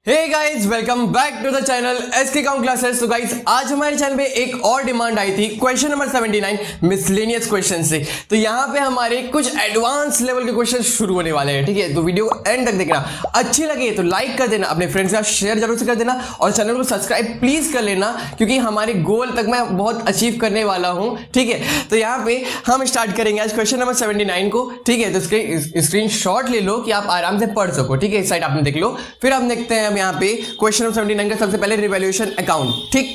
Hey guys, welcome back to the channel SK account classes. तो guys, आज हमारे channel पे एक और डिमांड आई थी क्वेश्चन नंबर 79 मिसलेनियस क्वेश्चन से। तो यहाँ पे हमारे कुछ एडवांस लेवल के क्वेश्चन शुरू होने वाले हैं, ठीक है। तो वीडियो एंड तक देखना, अच्छी लगे तो लाइक कर देना, अपने फ्रेंड्स का शेयर जरूर से कर देना और चैनल को सब्सक्राइब प्लीज कर लेना, क्योंकि हमारे गोल तक मैं बहुत अचीव करने वाला हूँ, ठीक है। तो यहाँ पे हम स्टार्ट करेंगे आज क्वेश्चन नंबर 79 को, ठीक है। तो स्क्रीन शॉट ले लो कि आप आराम से पढ़ सको, ठीक है। इस साइड आपने देख लो, फिर हम देखते हैं यहाँ पे क्वेश्चन नंबर 79 का सबसे पहले रिवैल्यूएशन अकाउंट, ठीक।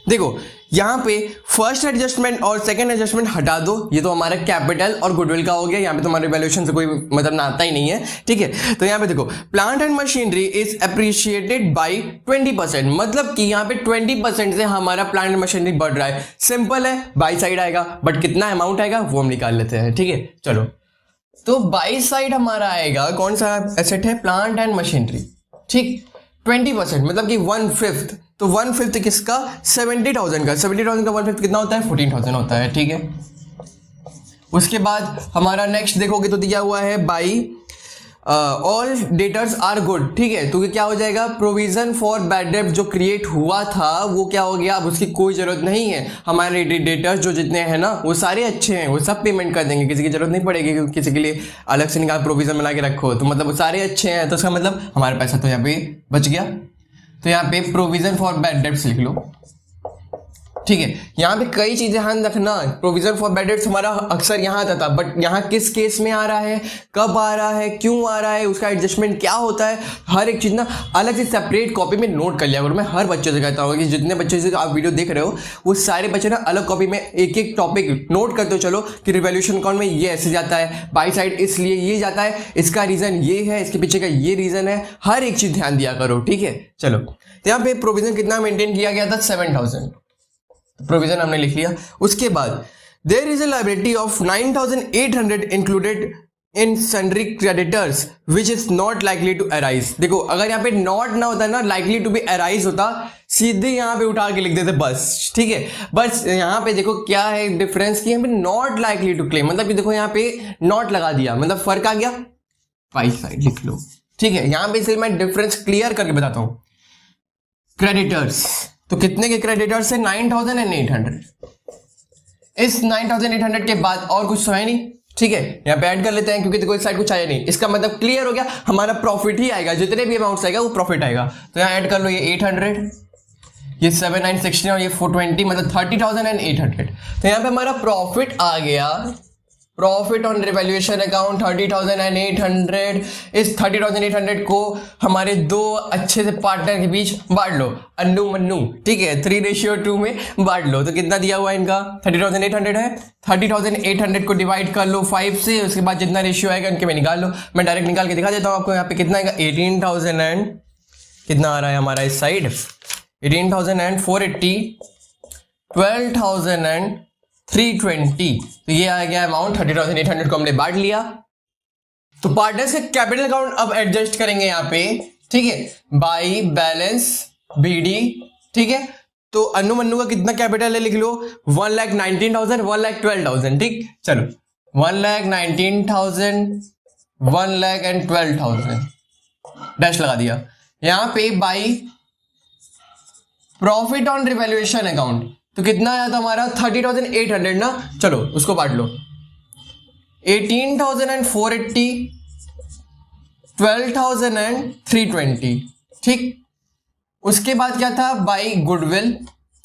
देखो यहाँ पे फर्स्ट एडजस्टमेंट और सेकंड एडजस्टमेंट हटा दो, ये तो हमारा कैपिटल और गुडविल का हो गया। यहाँ पे तो हमारे रिवैल्यूएशन से कोई मतलब नाता ही नहीं है, ठीक है। तो यहाँ पे देखो plant and machinery is appreciated by 20%, मतलब कि यहाँ पे 20% से हमारा प्लांट एंड मशीनरी बढ़ रहा है। सिंपल है, बाई साइड आएगा, बट कितना अमाउंट आएगा वो हम निकाल लेते हैं, ठीक है। चलो, तो बाई साइड हमारा आएगा, कौन सा एसेट है, प्लांट एंड मशीनरी, ठीक। 20% मतलब कि 1/5, तो 1/5 किसका, 70,000 का। 70,000 का 1/5 कितना होता है, 14,000 होता है, ठीक है। उसके बाद हमारा नेक्स्ट देखोगे तो दिया हुआ है by all debtors are good, ठीक है। तो क्या हो जाएगा, प्रोविजन फॉर बैड डेट जो क्रिएट हुआ था वो क्या हो गया, अब उसकी कोई जरूरत नहीं है। हमारे डेटर्स जो जितने हैं ना वो सारे अच्छे हैं, वो सब पेमेंट कर देंगे, किसी की जरूरत नहीं पड़ेगी क्योंकि किसी के लिए अलग से निकाल प्रोविजन बना के रखो। तो मतलब वो सारे अच्छे हैं, तो उसका मतलब हमारा पैसा तो यहाँ पे बच गया। तो यहाँ पे प्रोविजन फॉर बैड डेट्स लिख लो, ठीक है। यहाँ पे कई चीजें ध्यान रखना, प्रोविजन फॉर बैड डेट्स हमारा अक्सर यहाँ आता था, बट यहाँ किस केस में आ रहा है, कब आ रहा है, क्यों आ रहा है, उसका एडजस्टमेंट क्या होता है, हर एक चीज ना अलग से सेपरेट कॉपी में नोट कर लिया करो। मैं हर बच्चे से कहता हूँ कि जितने बच्चे से आप वीडियो देख रहे हो वो सारे बच्चे ना अलग कॉपी में एक एक टॉपिक नोट करते हो चलो, कि रिवैल्यूएशन अकाउंट में ये ऐसे जाता है, बाई साइड इसलिए ये जाता है, इसका रीजन ये है, इसके पीछे का ये रीजन है, हर एक चीज ध्यान दिया करो, ठीक है। चलो, तो यहाँ पे प्रोविजन कितना मेंटेन किया गया था, 7,000 प्रोविजन हमने लिख लिया। उसके बाद there is a liability of 9,800 included in sundry creditors which is not likely to arise. देखो अगर यहाँ पे नॉट ना होता ना, लाइकली टू बी अराइज होता, सीधे यहाँ पे उठा के लिख देते बस, ठीक है। बस यहाँ पे देखो क्या है डिफरेंस, की यहाँ पे नॉट लाइकली टू क्लेम, मतलब कि देखो यहाँ पे नॉट लगा दिया, मतलब फर्क आ गया, बाई साइड लिख लो, ठीक है। यहाँ पे इसलिए मैं डिफरेंस क्लियर करके बताता हूं। क्रेडिटर्स तो कितने के क्रेडिटर्स है, 9,800। इस 9,800 के बाद और कुछ तो है नहीं, ठीक है। यहाँ पे ऐड कर लेते हैं क्योंकि देखो इस साइड कुछ आया नहीं, इसका मतलब क्लियर हो गया, हमारा प्रॉफिट ही आएगा, जितने भी अमाउंट आएगा वो प्रॉफिट आएगा। तो यहाँ ऐड कर लो, ये 800, ये 7,916 और ये 420, मतलब 30,800। तो यहाँ पे हमारा प्रॉफिट आ गया, प्रॉफिट ऑन रिवैल्यूएशन अकाउंट 30,800। इस 30,800 को हमारे दो अच्छे से पार्टनर के बीच बांट लो, अन्नू मन्नू, ठीक है, 3:2 में बांट लो। तो कितना दिया हुआ है इनका, 30,800 है। 30,800 को डिवाइड कर लो 5 से, उसके बाद जितना रेशियो आएगा इनके में निकाल लो। मैं डायरेक्ट निकाल के दिखा देता हूँ आपको। यहाँ पे कितना आएगा, 18,000 एंड कितना आ रहा है हमारा इस साइड, 18,480, 12,320। तो ये आ गया अमाउंट, 30,800 को हमने बांट लिया। तो पार्टनर्स के कैपिटल अकाउंट अब एडजस्ट करेंगे यहाँ पे, ठीक है, बाई बैलेंस बीडी, ठीक है। तो अन्नू मन्नू का कितना कैपिटल है लिख लो, 1,19,000, 1,12,000, ठीक। चलो 1,19,000, 1,12,000 डैश लगा दिया। यहाँ पे by profit on revaluation account, तो कितना आया था हमारा, 30,800 ना। चलो उसको बांट लो, 18,480, 12,320, ठीक। उसके बाद क्या था, बाई गुडविल,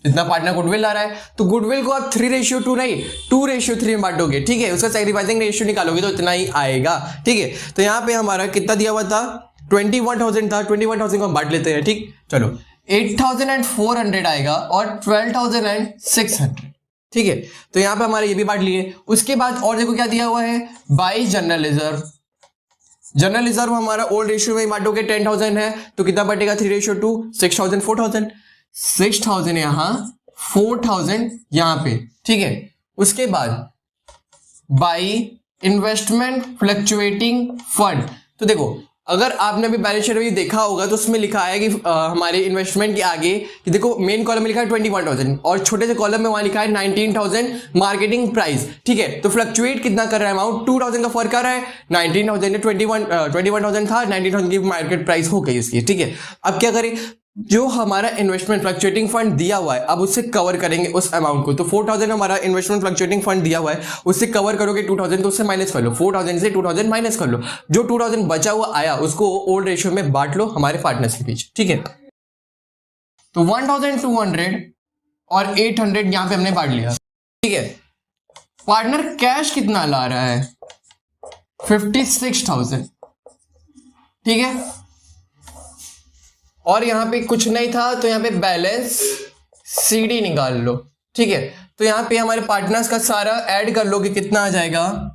इतना पार्टनर गुडविल आ रहा है, तो गुडविल को आप 3:2 नहीं 2:3 में बांटोगे, ठीक है। उसका सैक्रिफाइसिंग रेशियो निकालोगे तो इतना ही आएगा, ठीक है। तो यहाँ पे हमारा कितना दिया हुआ था, 21,000 था, 21,000 को हम बांट लेते हैं, ठीक। चलो 8,400 आएगा और 12,600, ठीक है। तो यहाँ पे हमारे ये भी बांट लिए। उसके बाद और देखो क्या दिया हुआ है, by general reserve. General reserve हमारा ओल्ड रेशियो में बांटोगे, 10,000 है तो कितना बटेगा, 3:2, 6,000, 4,000, 6,000 यहाँ, 4,000 यहाँ पे, ठीक है। उसके बाद बाई इन्वेस्टमेंट फ्लक्चुएटिंग फंड, तो देखो अगर आपने अभी बैलेंस शीट में देखा होगा तो उसमें लिखा है कि हमारे इन्वेस्टमेंट के आगे कि देखो मेन कॉलम में लिखा है 21,000 और छोटे से कॉलम में वहां लिखा है 19,000 मार्केटिंग प्राइस। ठीक है, तो फ्लक्चुएट कितना कर रहा है अमाउंट, 2,000 का फर्क कर रहा है। 19,000 ने 21,000 था, 19,000 की मार्केट प्राइस हो गई उसकी। ठीक है, अब क्या करें, जो हमारा इन्वेस्टमेंट फ्लक्चुएटिंग फंड दिया हुआ है अब उससे कवर करेंगे उस अमाउंट को। तो 4,000 हमारा इन्वेस्टमेंट फ्लक्चुएटिंग फंड दिया हुआ है, उससे कवर करोगे 2,000, तो उससे माइनस कर लो, 4,000 से 2,000 माइनस कर लो। जो 2,000 बचा हुआ आया उसको ओल्ड रेशियो में बांट लो हमारे पार्टनर्स के बीच। ठीक है, तो 1,200 और 800 यहां पे हमने बांट लिया। ठीक है, पार्टनर कैश कितना ला रहा है, 56,000। ठीक है, और यहां पे कुछ नहीं था तो यहां पे बैलेंस सीडी निकाल लो। ठीक है, तो यहां पे हमारे पार्टनर्स का सारा ऐड कर लो कि कितना आ जाएगा,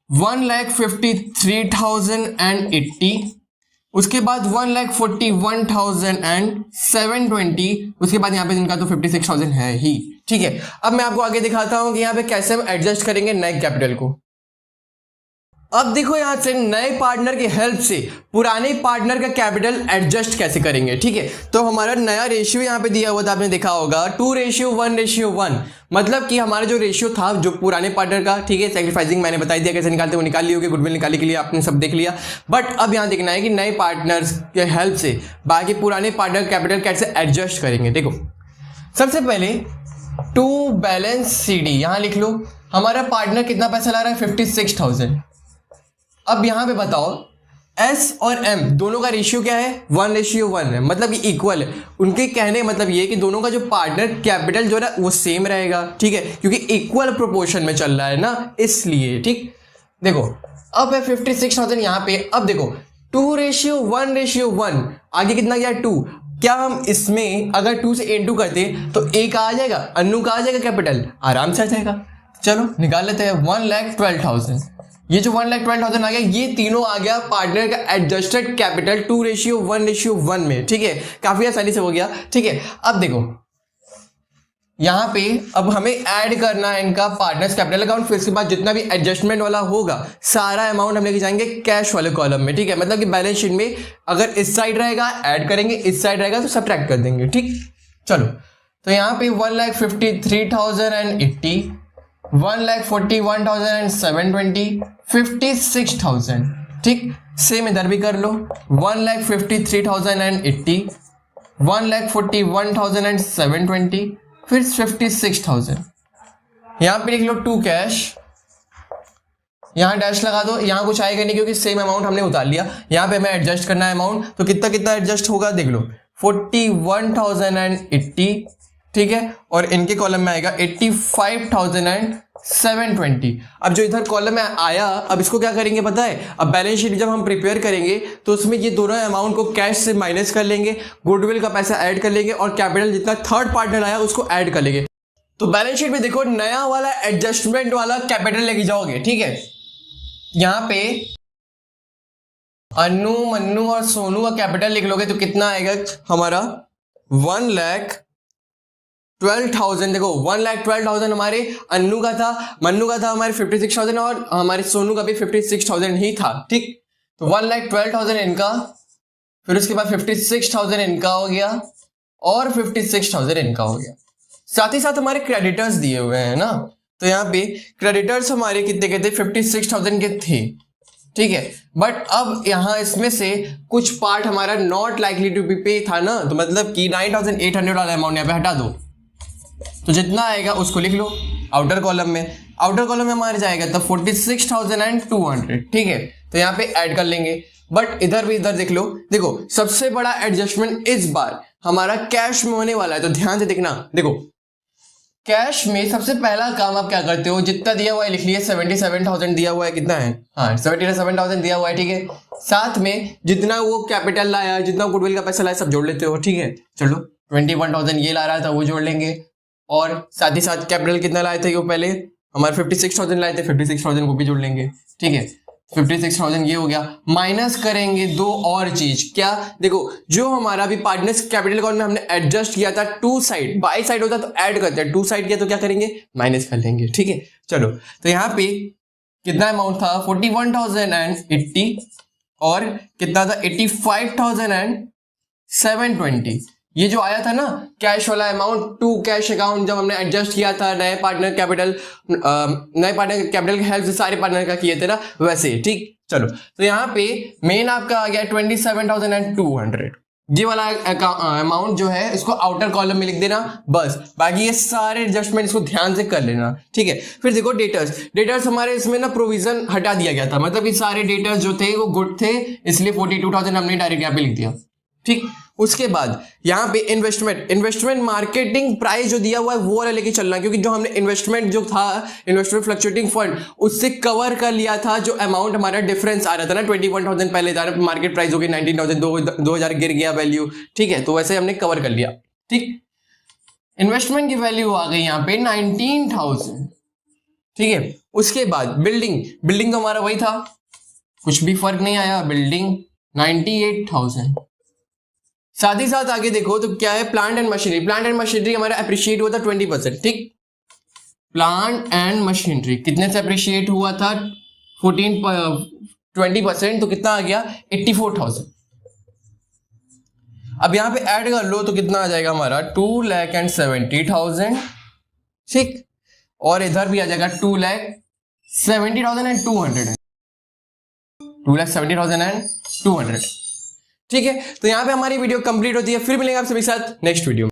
1,53,080। उसके बाद 1,41,720। उसके बाद यहां पे इनका तो 56,000 है ही। ठीक है, अब मैं आपको आगे दिखाता हूं कि यहां पे कैसे हम एडजस्ट करेंगे नए कैपिटल को। अब देखो यहां से नए पार्टनर की हेल्प से पुराने पार्टनर का कैपिटल एडजस्ट कैसे करेंगे। ठीक है, तो हमारा नया रेशियो यहां पे दिया हुआ था, आपने देखा होगा 2:1:1। मतलब कि हमारा जो रेशियो था जो पुराने पार्टनर का, ठीक है, सैक्रिफाइसिंग मैंने बता दिया कैसे निकालते, वो निकाल ली होगी, गुडविल निकालने के लिए आपने सब देख लिया। बट अब यहां देखना है कि नए पार्टनर्स के हेल्प से बाकी पुराने पार्टनर कैपिटल कैसे एडजस्ट करेंगे। देखो सबसे पहले टू बैलेंस सीडी यहां लिख लो, हमारा पार्टनर कितना पैसा ला रहा है, 56,000। अब यहां पे बताओ एस और एम दोनों का रेशियो क्या है, 1:1 है, मतलब ये इक्वल है। उनके कहने मतलब ये कि दोनों का जो पार्टनर कैपिटल जो है वो सेम रहेगा। ठीक है, क्योंकि इक्वल प्रोपोर्शन में चल रहा है ना, इसलिए। ठीक, देखो अब है 56,000 यहां पे। अब देखो 2:1:1, आगे कितना गया 2। क्या हम इसमें अगर 2 से इनटू करते तो ए का आ जाएगा, अन्नू का आ जाएगा कैपिटल, आराम से आ जाएगा। चलो निकाल लेते हैं, 1,12,000। ये जो 1,12,000 आ गया, ये तीनों आ गया पार्टनर का एडजस्टेड कैपिटल 2:1:1 में। ठीक है, काफी आसानी से हो गया। ठीक है, अब देखो यहां पे अब हमें ऐड करना है इनका पार्टनर्स कैपिटल अकाउंट। फिर इसके बाद जितना भी एडजस्टमेंट वाला होगा सारा अमाउंट हम लेके जाएंगे कैश वाले कॉलम में। ठीक है, मतलब कि बैलेंस शीट में अगर इस साइड रहेगा ऐड करेंगे, इस साइड रहेगा तो सब्ट्रैक्ट कर देंगे। ठीक, चलो तो यहां पे 1,53,080, 1,41,720, 56,000। ठीक, सेम इधर भी कर लो, 1,53,080, 1,41,720, फिर 56,000। यहां पे लिख लो टू कैश, यहां डैश लगा दो, यहां कुछ आएगा नहीं क्योंकि सेम अमाउंट हमने उतार लिया। यहां पे हमें एडजस्ट करना है अमाउंट, तो कितना कितना एडजस्ट होगा देख लो, 41,080। ठीक है, और इनके कॉलम में आएगा 85,720। अब जो इधर कॉलम में आया, अब इसको क्या करेंगे पता है, अब बैलेंस शीट जब हम प्रिपेयर करेंगे तो उसमें ये दोनों अमाउंट को कैश से माइनस कर लेंगे, गुडविल का पैसा ऐड कर लेंगे और कैपिटल जितना थर्ड पार्टनर आया उसको ऐड कर लेंगे। तो बैलेंस शीट में देखो नया वाला एडजस्टमेंट वाला कैपिटल लेके जाओगे। ठीक है, यहां पे अन्नू, मन्नू और सोनू का कैपिटल लिख लोगे तो कितना आएगा हमारा, 1,12,000। देखो 1,12,000 हमारे अन्नू का था, मन्नू का था हमारे 56,000 और हमारे सोनू का भी 56,000 ही था। ठीक, तो 1,12,000 इनका, फिर उसके बाद 56,000 इनका हो गया और 56,000 इनका हो गया। साथ ही साथ हमारे क्रेडिटर्स दिए हुए हैं ना, तो यहाँ पे क्रेडिटर्स हमारे कितने के थे, 56,000 के थे। ठीक है, बट अब यहां इसमें से कुछ पार्ट हमारा नॉट लाइकली टू बी पे था ना, तो मतलब कि 9,800 वाला अमाउंट यहाँ पे हटा दो, तो जितना आएगा उसको लिख लो आउटर कॉलम में। आउटर कॉलम में हमारे जाएगा तो 46,200। ठीक है, तो यहाँ पे ऐड कर लेंगे। बट इधर भी इधर देख लो, देखो सबसे बड़ा एडजस्टमेंट इस बार हमारा कैश में होने वाला है, तो ध्यान से देखना। देखो कैश में सबसे पहला काम आप क्या करते हो, जितना दिया हुआ है लिख लिए, 77,000 दिया हुआ है, कितना है, हाँ 77,000 दिया हुआ है। ठीक है, साथ में जितना वो कैपिटल लाया, जितना गुडविल का पैसा लाया सब जोड़ लेते हो। ठीक है, चलो 21,000 ये ला रहा था वो जोड़ लेंगे, और साथ ही साथ कैपिटल कितना लाए थे, वो पहले हमारे 56,000 लाए थे, 56,000 को भी जोड़ लेंगे। ठीक है, 56,000 ये हो गया। माइनस करेंगे दो और चीज, क्या, देखो जो हमारा भी पार्टनर्स कैपिटल अकाउंट में हमने एडजस्ट किया था, टू साइड, बाई साइड होता तो ऐड करते हैं, टू साइड किया तो क्या करेंगे, माइनस कर लेंगे। ठीक है, चलो तो यहाँ पे कितना अमाउंट था, 41,080 और कितना था 85,720। ये जो आया था ना कैश वाला अमाउंट टू कैश अकाउंट, जब हमने एडजस्ट किया था नए पार्टनर कैपिटल की हेल्प से सारे पार्टनर का किए थे ना, वैसे। ठीक, चलो तो यहाँ पे मेन आपका आ गया 27,200। ये वाला अमाउंट जो है इसको आउटर कॉलम में लिख देना बस, बाकी ये सारे एडजस्टमेंट इसको ध्यान से कर लेना। ठीक है, फिर देखो डेटर्स हमारे इसमें ना प्रोविजन हटा दिया गया था, मतलब ये सारे डेटर्स जो थे वो गुड थे, इसलिए 42,000 हमने डायरेक्ट यहाँ पे लिख दिया। ठीक, उसके बाद यहाँ पे इन्वेस्टमेंट मार्केटिंग प्राइस जो दिया हुआ है वो वाला लेके चलना, क्योंकि जो हमने इन्वेस्टमेंट जो था इन्वेस्टमेंट फ्लक्चुएटिंग फंड उससे कवर कर लिया था जो अमाउंट हमारा डिफरेंस आ रहा था ना 21,000 पहले था, मार्केट प्राइस हो गई 19,000, 2,000 गिर गया वैल्यू। ठीक है, तो वैसे हमने कवर कर लिया। ठीक, इन्वेस्टमेंट की वैल्यू आ गई यहाँ पे 19,000। ठीक है, उसके बाद बिल्डिंग तो हमारा वही था, कुछ भी फर्क नहीं आया, बिल्डिंग 98,000। साथ ही साथ आगे देखो तो क्या है, प्लांट एंड मशीनरी हमारा अप्रिशिएट हुआ था 20%। ठीक, प्लांट एंड मशीनरी कितने से अप्रिशिएट हुआ था 20%, तो कितना आ गया 84,000। अब यहां पे ऐड कर लो तो कितना आ जाएगा हमारा 2,70,000। ठीक, और इधर भी आ जाएगा 2,70,200। 2,70,200। ठीक है, तो यहां पे हमारी वीडियो कंप्लीट होती है, फिर मिलेंगे आप सभी साथ नेक्स्ट वीडियो में।